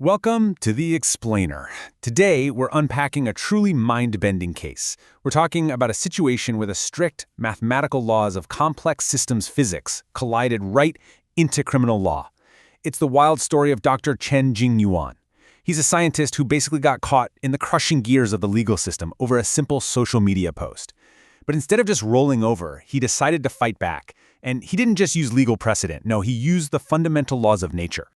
Welcome to The Explainer. Today, we're unpacking a truly mind-bending case. We're talking about a situation where the strict mathematical laws of complex systems physics collided right into criminal law. It's the wild story of Dr. Chen Jingyuan. He's a scientist who basically got caught in the crushing gears of the legal system over a simple social media post. But instead of just rolling over, he decided to fight back. And he didn't just use legal precedent. No, he used the fundamental laws of nature.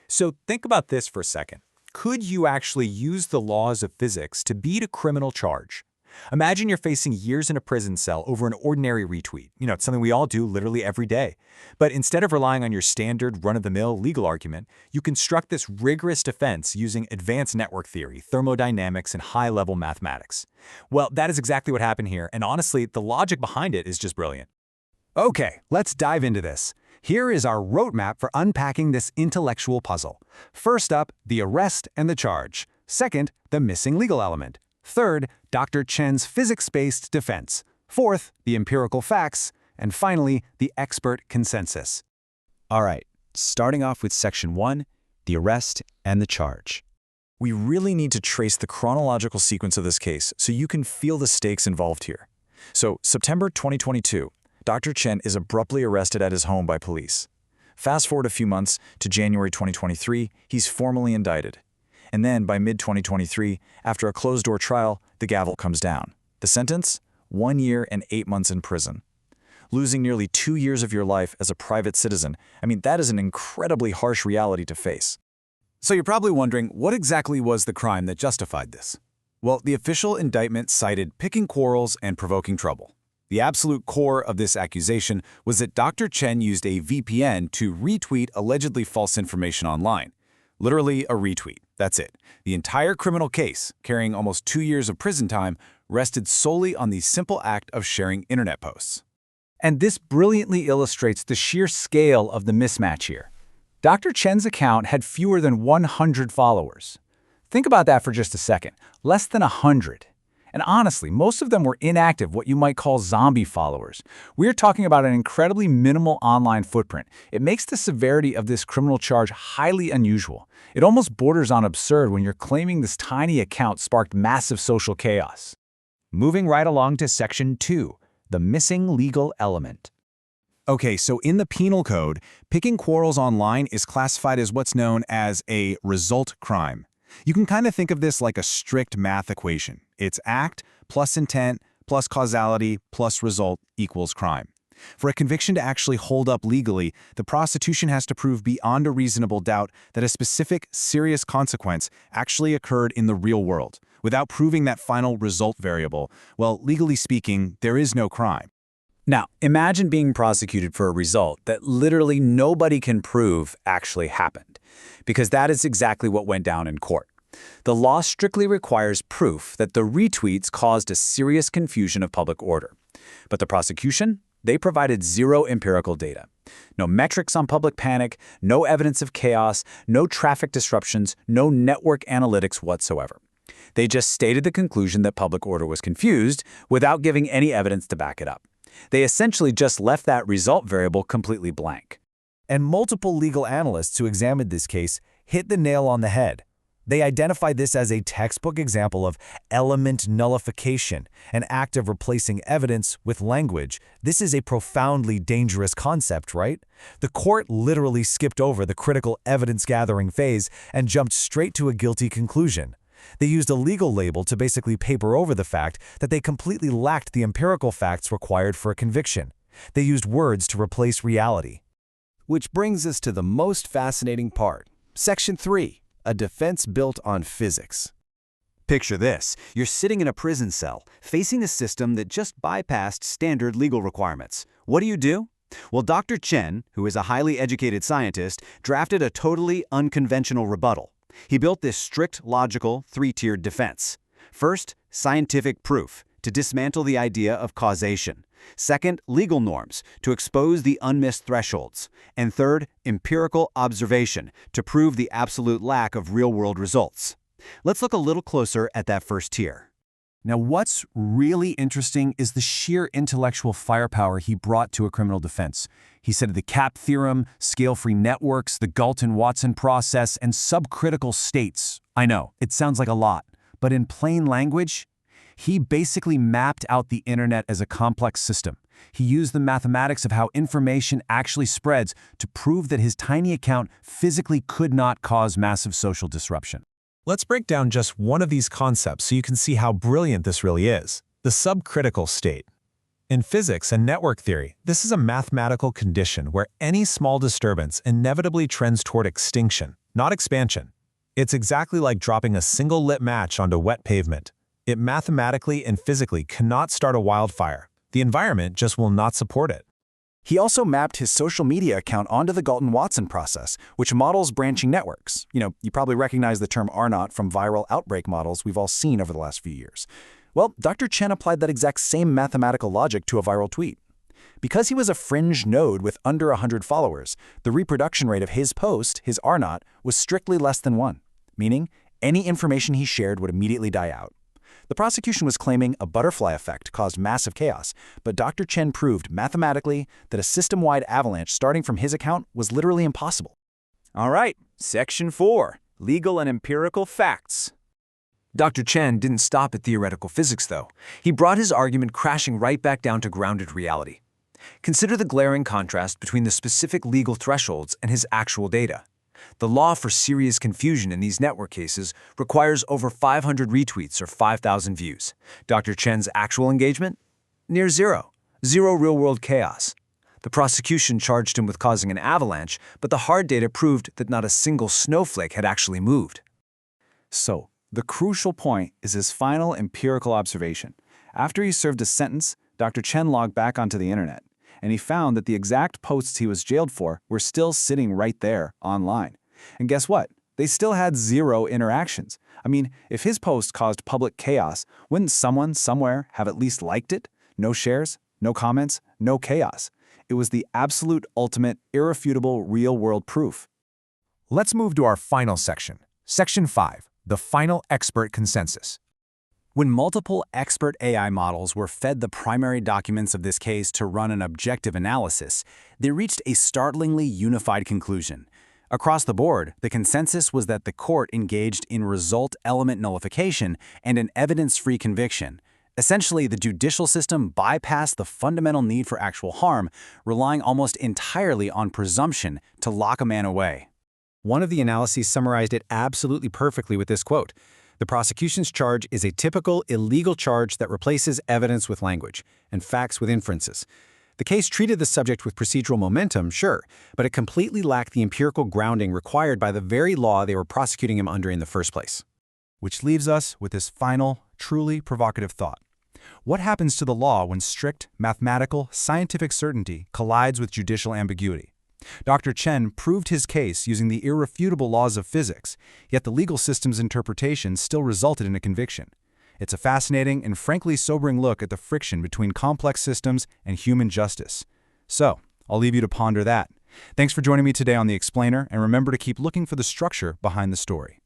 So think about this for a second. Could you actually use the laws of physics to beat a criminal charge? Imagine you're facing years in a prison cell over an ordinary retweet. It's something we all do literally every day. But instead of relying on your standard run-of-the-mill legal argument, you construct this rigorous defense using advanced network theory, thermodynamics, and high-level mathematics. Well, that is exactly what happened here, and honestly, the logic behind it is just brilliant. Okay, let's dive into this. Here is our roadmap for unpacking this intellectual puzzle. First up, the arrest and the charge. Second, the missing legal element. Third, Dr. Chen's physics-based defense. Fourth, the empirical facts. And finally, the expert consensus. All right, starting off with Section 1, the arrest and the charge. We really need to trace the chronological sequence of this case so you can feel the stakes involved here. So, September 2022. Dr. Chen is abruptly arrested at his home by police. Fast forward a few months to January 2023, he's formally indicted. And then by mid-2023, after a closed-door trial, the gavel comes down. The sentence? 1 year and 8 months in prison. Losing nearly 2 years of your life as a private citizen, that is an incredibly harsh reality to face. So you're probably wondering, what exactly was the crime that justified this? Well, the official indictment cited picking quarrels and provoking trouble. The absolute core of this accusation was that Dr. Chen used a VPN to retweet allegedly false information online. Literally a retweet. That's it. The entire criminal case, carrying almost 2 years of prison time, rested solely on the simple act of sharing internet posts. And this brilliantly illustrates the sheer scale of the mismatch here. Dr. Chen's account had fewer than 100 followers. Think about that for just a second. Less than 100. And honestly, most of them were inactive, what you might call zombie followers. We're talking about an incredibly minimal online footprint. It makes the severity of this criminal charge highly unusual. It almost borders on absurd when you're claiming this tiny account sparked massive social chaos. Moving right along to Section 2, the missing legal element. Okay, so in the penal code, picking quarrels online is classified as what's known as a result crime. You can kind of think of this like a strict math equation. It's act plus intent plus causality plus result equals crime. For a conviction to actually hold up legally, the prosecution has to prove beyond a reasonable doubt that a specific, serious consequence actually occurred in the real world. Without proving that final result variable, well, legally speaking, there is no crime. Now, imagine being prosecuted for a result that literally nobody can prove actually happened, because that is exactly what went down in court. The law strictly requires proof that the retweets caused a serious confusion of public order. But the prosecution, they provided zero empirical data. No metrics on public panic, no evidence of chaos, no traffic disruptions, no network analytics whatsoever. They just stated the conclusion that public order was confused without giving any evidence to back it up. They essentially just left that result variable completely blank. And multiple legal analysts who examined this case hit the nail on the head. They identified this as a textbook example of element nullification, an act of replacing evidence with language. This is a profoundly dangerous concept, right? The court literally skipped over the critical evidence-gathering phase and jumped straight to a guilty conclusion. They used a legal label to basically paper over the fact that they completely lacked the empirical facts required for a conviction. They used words to replace reality. Which brings us to the most fascinating part. Section 3. A defense built on physics. Picture this. You're sitting in a prison cell, facing a system that just bypassed standard legal requirements. What do? Well, Dr. Chen, who is a highly educated scientist, drafted a totally unconventional rebuttal. He built this strict, logical, three-tiered defense. First, scientific proof, to dismantle the idea of causation. Second, legal norms, to expose the unmissed thresholds. And third, empirical observation, to prove the absolute lack of real-world results. Let's look a little closer at that first tier. Now, what's really interesting is the sheer intellectual firepower he brought to a criminal defense. He cited the CAP theorem, scale-free networks, the Galton-Watson process, and subcritical states. I know, it sounds like a lot, but in plain language, he basically mapped out the internet as a complex system. He used the mathematics of how information actually spreads to prove that his tiny account physically could not cause massive social disruption. Let's break down just one of these concepts so you can see how brilliant this really is: the subcritical state. In physics and network theory, this is a mathematical condition where any small disturbance inevitably trends toward extinction, not expansion. It's exactly like dropping a single lit match onto wet pavement. It mathematically and physically cannot start a wildfire. The environment just will not support it. He also mapped his social media account onto the Galton-Watson process, which models branching networks. You probably recognize the term R0 from viral outbreak models we've all seen over the last few years. Well, Dr. Chen applied that exact same mathematical logic to a viral tweet. Because he was a fringe node with under 100 followers, the reproduction rate of his post, his R0, was strictly less than 1, meaning any information he shared would immediately die out. The prosecution was claiming a butterfly effect caused massive chaos, but Dr. Chen proved mathematically that a system-wide avalanche starting from his account was literally impossible. All right, Section 4, Legal and Empirical Facts. Dr. Chen didn't stop at theoretical physics, though. He brought his argument crashing right back down to grounded reality. Consider the glaring contrast between the specific legal thresholds and his actual data. The law for serious confusion in these network cases requires over 500 retweets or 5,000 views. Dr. Chen's actual engagement? Near zero. Zero real-world chaos. The prosecution charged him with causing an avalanche, but the hard data proved that not a single snowflake had actually moved. So, the crucial point is his final empirical observation. After he served a sentence, Dr. Chen logged back onto the internet, and he found that the exact posts he was jailed for were still sitting right there online. And guess what? They still had zero interactions. I mean, if his post caused public chaos, wouldn't someone somewhere have at least liked it? No shares, no comments, no chaos. It was the absolute ultimate, irrefutable, real-world proof. Let's move to our final section, Section 5, the final expert consensus. When multiple expert AI models were fed the primary documents of this case to run an objective analysis, they reached a startlingly unified conclusion. Across the board, the consensus was that the court engaged in result element nullification and an evidence-free conviction. Essentially, the judicial system bypassed the fundamental need for actual harm, relying almost entirely on presumption to lock a man away. One of the analyses summarized it absolutely perfectly with this quote: "The prosecution's charge is a typical illegal charge that replaces evidence with language and facts with inferences. The case treated the subject with procedural momentum, sure, but it completely lacked the empirical grounding required by the very law they were prosecuting him under in the first place." Which leaves us with this final, truly provocative thought. What happens to the law when strict, mathematical, scientific certainty collides with judicial ambiguity? Dr. Chen proved his case using the irrefutable laws of physics, yet the legal system's interpretation still resulted in a conviction. It's a fascinating and frankly sobering look at the friction between complex systems and human justice. So, I'll leave you to ponder that. Thanks for joining me today on The Explainer, and remember to keep looking for the structure behind the story.